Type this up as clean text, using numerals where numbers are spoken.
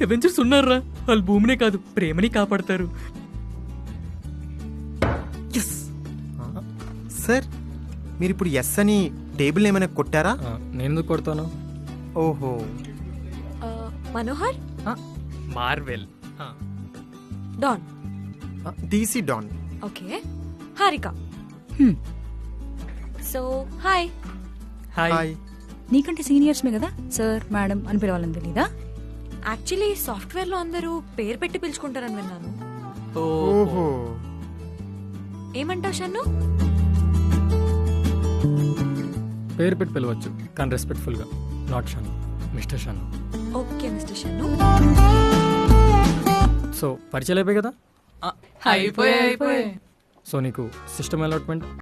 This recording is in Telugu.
అవెంజర్స్ ఉన్నారా, వాళ్ళు భూమినే కాదు ప్రేమని కాపాడతారు. సార్ మీరు ఇప్పుడు ఎస్ అని టేబుల్ ఏమైనా కొట్టారా? నేను ఎందుకు కొడతాను? ఓహో. Manohar, Marvel. Don. DC don. Okay, Harika. So hi. Hi. నీకంటే సీనియర్స్ మే కదా సార్ మేడం అని పిలవాలని తెలీదా? యాక్చువల్లీ సాఫ్ట్వేర్ లో అందరూ పేరు పెట్టి పిలుచుకుంటారని విన్నాను. ఓహో. ఏమంటావు షన్ను? పేరు పెట్టి పిలవచ్చు కానీ రెస్పెక్ట్ఫుల్గా. Not Shannu, mister Shannu. Okay mister Shannu. So పరిచయాలు అయిపోయి కదా. అయిపోయి సో నీకు సిస్టమ్ అలాట్మెంట్